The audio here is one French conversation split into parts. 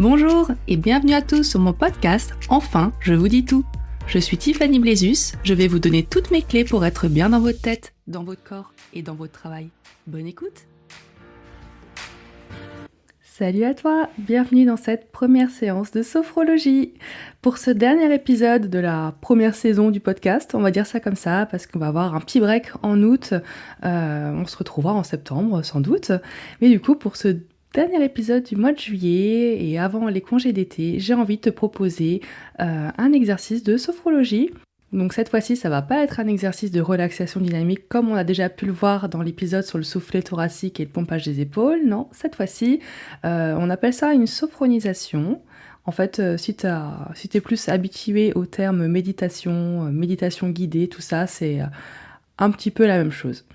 Bonjour et bienvenue à tous sur mon podcast « Enfin, je vous dis tout ». Je suis Tiffany Blésus, je vais vous donner toutes mes clés pour être bien dans votre tête, dans votre corps et dans votre travail. Bonne écoute. Salut à toi, bienvenue dans cette première séance de sophrologie. Pour ce dernier épisode de la première saison du podcast, on va dire ça comme ça, parce qu'on va avoir un petit break en août, on se retrouvera en septembre sans doute, mais du coup pour ce dernier épisode du mois de juillet et avant les congés d'été, j'ai envie de te proposer un exercice de sophrologie. Donc cette fois-ci, ça va pas être un exercice de relaxation dynamique comme on a déjà pu le voir dans l'épisode sur le soufflet thoracique et le pompage des épaules. Non, cette fois-ci, on appelle ça une sophronisation. En fait, si t'es plus habitué au terme méditation, méditation guidée, tout ça, c'est un petit peu la même chose.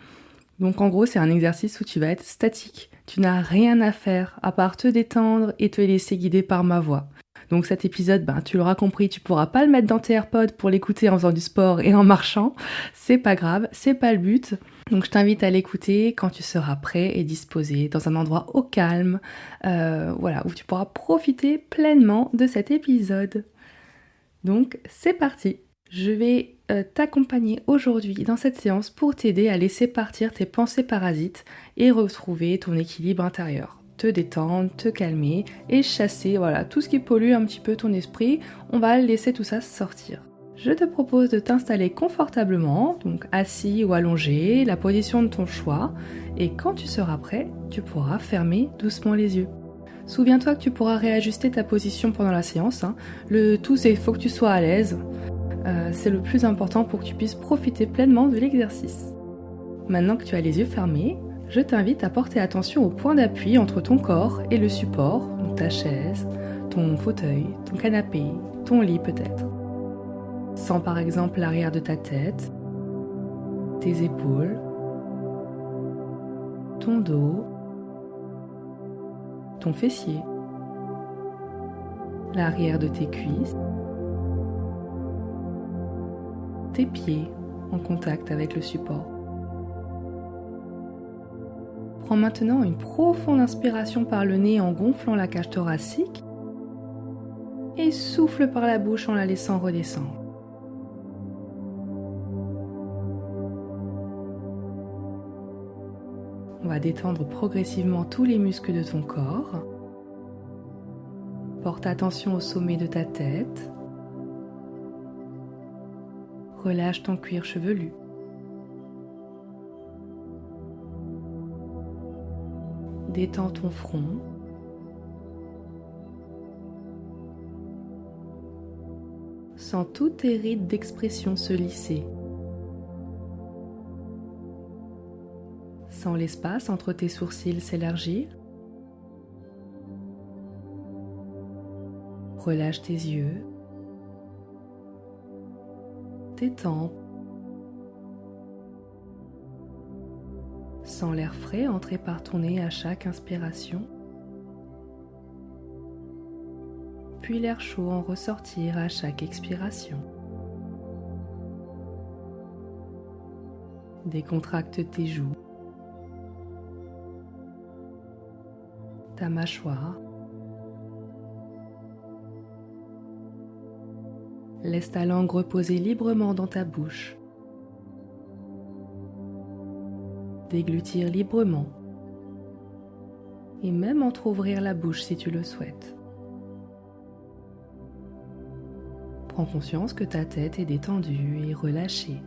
Donc en gros, c'est un exercice où tu vas être statique. Tu n'as rien à faire à part te détendre et te laisser guider par ma voix. Donc cet épisode, tu l'auras compris, tu pourras pas le mettre dans tes AirPods pour l'écouter en faisant du sport et en marchant. C'est pas grave, c'est pas le but. Donc je t'invite à l'écouter quand tu seras prêt et disposé, dans un endroit au calme, où tu pourras profiter pleinement de cet épisode. Donc c'est parti. Je vais t'accompagner aujourd'hui dans cette séance pour t'aider à laisser partir tes pensées parasites et retrouver ton équilibre intérieur. Te détendre, te calmer et chasser tout ce qui pollue un petit peu ton esprit. On va laisser tout ça sortir. Je te propose de t'installer confortablement, donc assis ou allongé, la position de ton choix. Et quand tu seras prêt, tu pourras fermer doucement les yeux. Souviens-toi que tu pourras réajuster ta position pendant la séance. Le tout, c'est qu'il faut que tu sois à l'aise. C'est le plus important pour que tu puisses profiter pleinement de l'exercice. Maintenant que tu as les yeux fermés, je t'invite à porter attention au point d'appui entre ton corps et le support, donc ta chaise, ton fauteuil, ton canapé, ton lit peut-être. Sens par exemple l'arrière de ta tête, tes épaules, ton dos, ton fessier, l'arrière de tes cuisses, tes pieds en contact avec le support. Prends maintenant une profonde inspiration par le nez en gonflant la cage thoracique et souffle par la bouche en la laissant redescendre. On va détendre progressivement tous les muscles de ton corps. Porte attention au sommet de ta tête. Relâche ton cuir chevelu. Détends ton front. Sens toutes tes rides d'expression se lisser. Sens l'espace entre tes sourcils s'élargir. Relâche tes yeux, tes tempes. Sens l'air frais entrer par ton nez à chaque inspiration, puis l'air chaud en ressortir à chaque expiration. Décontracte tes joues, ta mâchoire. Laisse ta langue reposer librement dans ta bouche. Déglutir librement et même entrouvrir la bouche si tu le souhaites. Prends conscience que ta tête est détendue et relâchée.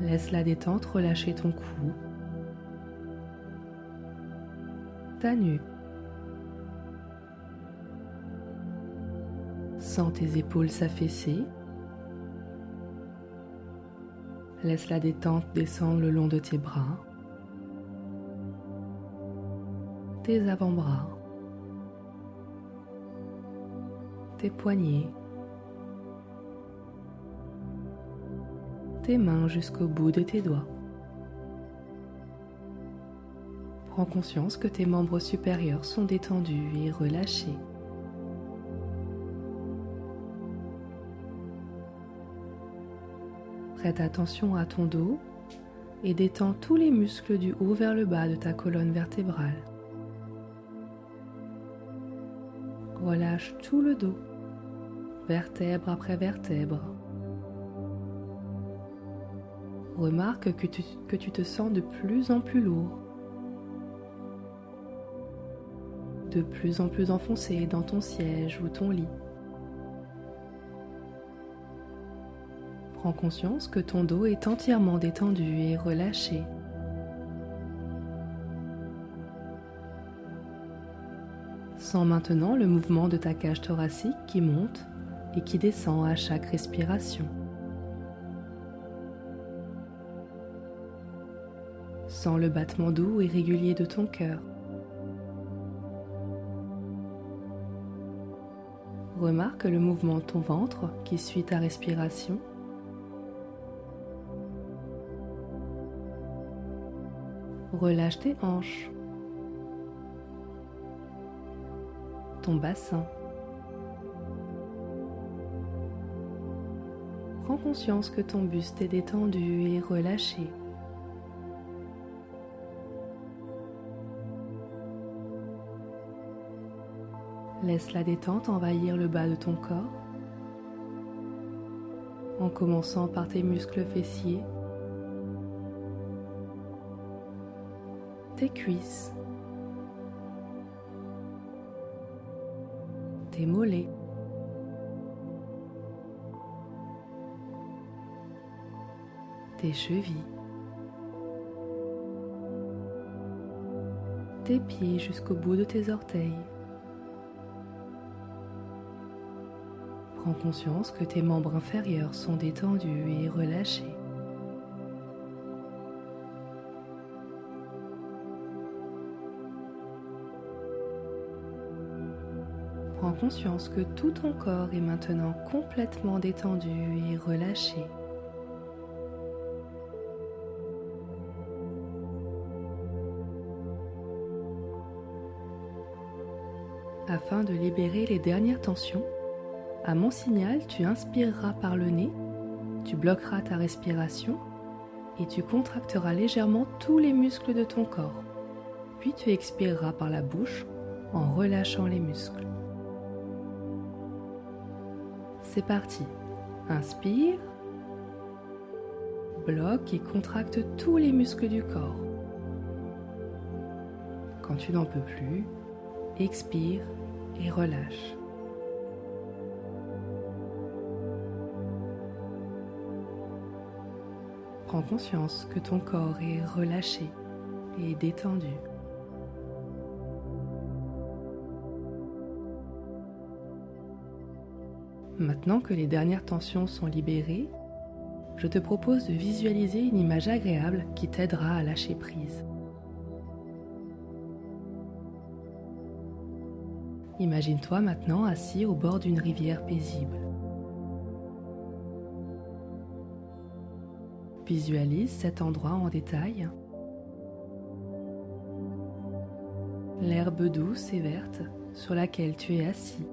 Laisse la détente relâcher ton cou, ta nuque. Sens tes épaules s'affaisser. Laisse la détente descendre le long de tes bras, tes avant-bras, tes poignets, tes mains jusqu'au bout de tes doigts. Prends conscience que tes membres supérieurs sont détendus et relâchés. Prête attention à ton dos, et détends tous les muscles du haut vers le bas de ta colonne vertébrale. Relâche tout le dos, vertèbre après vertèbre. Remarque que tu te sens de plus en plus lourd, de plus en plus enfoncé dans ton siège ou ton lit. Prends conscience que ton dos est entièrement détendu et relâché. Sens maintenant le mouvement de ta cage thoracique qui monte et qui descend à chaque respiration. Sens le battement doux et régulier de ton cœur. Remarque le mouvement de ton ventre qui suit ta respiration. Relâche tes hanches, ton bassin. Prends conscience que ton buste est détendu et relâché. Laisse la détente envahir le bas de ton corps, en commençant par tes muscles fessiers, tes cuisses, tes mollets, tes chevilles, tes pieds jusqu'au bout de tes orteils. Prends conscience que tes membres inférieurs sont détendus et relâchés. Prends conscience que tout ton corps est maintenant complètement détendu et relâché. Afin de libérer les dernières tensions, à mon signal, tu inspireras par le nez, tu bloqueras ta respiration et tu contracteras légèrement tous les muscles de ton corps. Puis tu expireras par la bouche en relâchant les muscles. C'est parti. Inspire, bloque et contracte tous les muscles du corps. Quand tu n'en peux plus, expire et relâche. Prends conscience que ton corps est relâché et détendu. Maintenant que les dernières tensions sont libérées, je te propose de visualiser une image agréable qui t'aidera à lâcher prise. Imagine-toi maintenant assis au bord d'une rivière paisible. Visualise cet endroit en détail. L'herbe douce et verte sur laquelle tu es assis.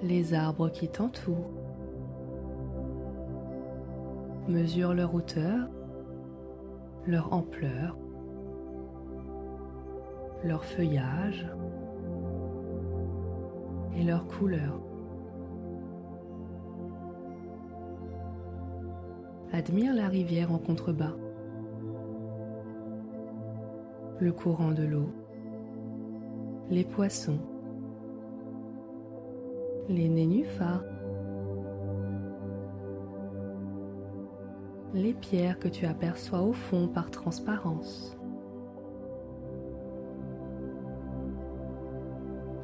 Les arbres qui t'entourent. Mesure leur hauteur, leur ampleur, leur feuillage et leur couleur. Admire la rivière en contrebas, le courant de l'eau, les poissons, les nénuphars, les pierres que tu aperçois au fond par transparence.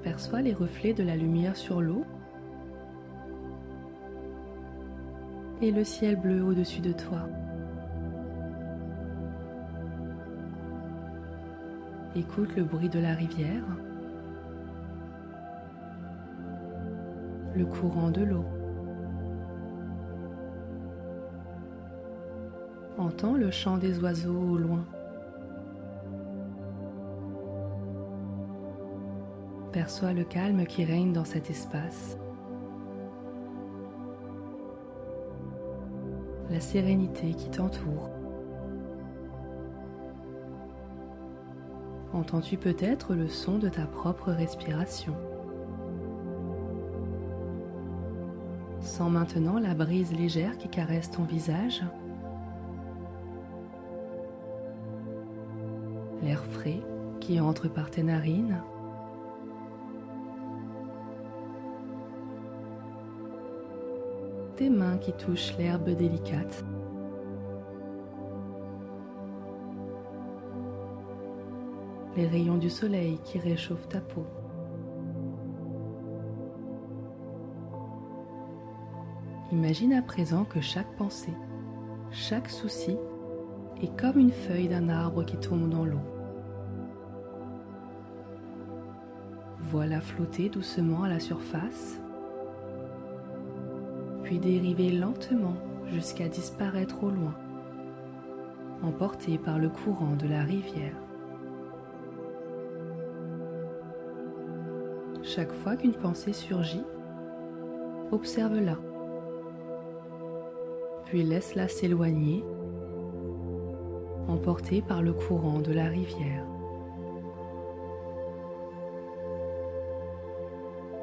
Perçois les reflets de la lumière sur l'eau et le ciel bleu au-dessus de toi. Écoute le bruit de la rivière, le courant de l'eau. Entends le chant des oiseaux au loin. Perçois le calme qui règne dans cet espace. la sérénité qui t'entoure. Entends-tu peut-être le son de ta propre respiration? Sens maintenant la brise légère qui caresse ton visage, l'air frais qui entre par tes narines, tes mains qui touchent l'herbe délicate, les rayons du soleil qui réchauffent ta peau. Imagine à présent que chaque pensée, chaque souci est comme une feuille d'un arbre qui tombe dans l'eau. Vois-la flotter doucement à la surface, puis dériver lentement jusqu'à disparaître au loin, emportée par le courant de la rivière. Chaque fois qu'une pensée surgit, observe-la, puis laisse-la s'éloigner, emportée par le courant de la rivière.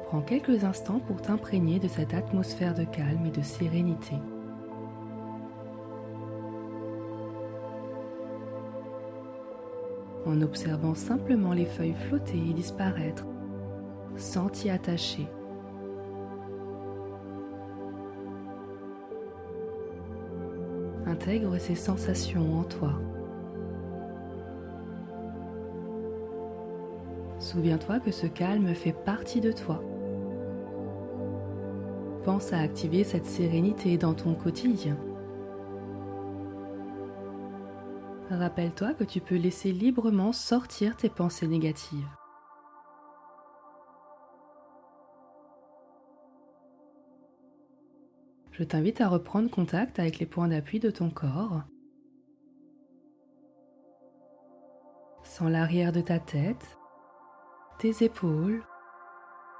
Prends quelques instants pour t'imprégner de cette atmosphère de calme et de sérénité. En observant simplement les feuilles flotter et disparaître, sans t'y attacher. Intègre ces sensations en toi. Souviens-toi que ce calme fait partie de toi. Pense à activer cette sérénité dans ton quotidien. Rappelle-toi que tu peux laisser librement sortir tes pensées négatives. Je t'invite à reprendre contact avec les points d'appui de ton corps. Sens l'arrière de ta tête, tes épaules,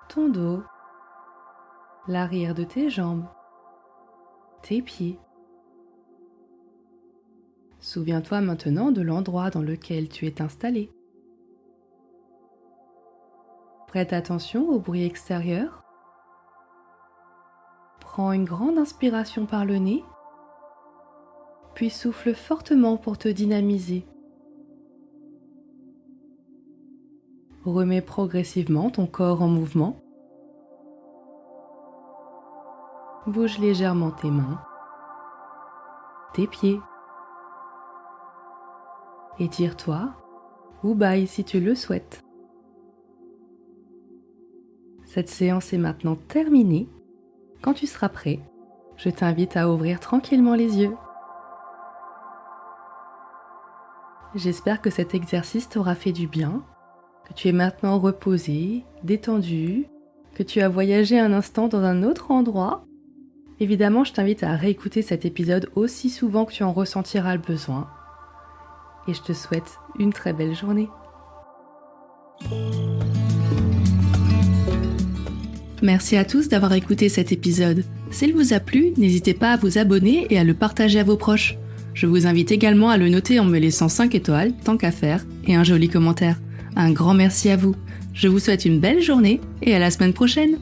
ton dos, l'arrière de tes jambes, tes pieds. Souviens-toi maintenant de l'endroit dans lequel tu es installé. Prête attention au bruit extérieur. Prends une grande inspiration par le nez, puis souffle fortement pour te dynamiser. Remets progressivement ton corps en mouvement. Bouge légèrement tes mains, tes pieds. Étire-toi ou bâille si tu le souhaites. Cette séance est maintenant terminée. Quand tu seras prêt, je t'invite à ouvrir tranquillement les yeux. J'espère que cet exercice t'aura fait du bien, que tu es maintenant reposé, détendu, que tu as voyagé un instant dans un autre endroit. Évidemment, je t'invite à réécouter cet épisode aussi souvent que tu en ressentiras le besoin. Et je te souhaite une très belle journée. Merci à tous d'avoir écouté cet épisode. S'il vous a plu, n'hésitez pas à vous abonner et à le partager à vos proches. Je vous invite également à le noter en me laissant 5 étoiles, tant qu'à faire, et un joli commentaire. Un grand merci à vous. Je vous souhaite une belle journée et à la semaine prochaine.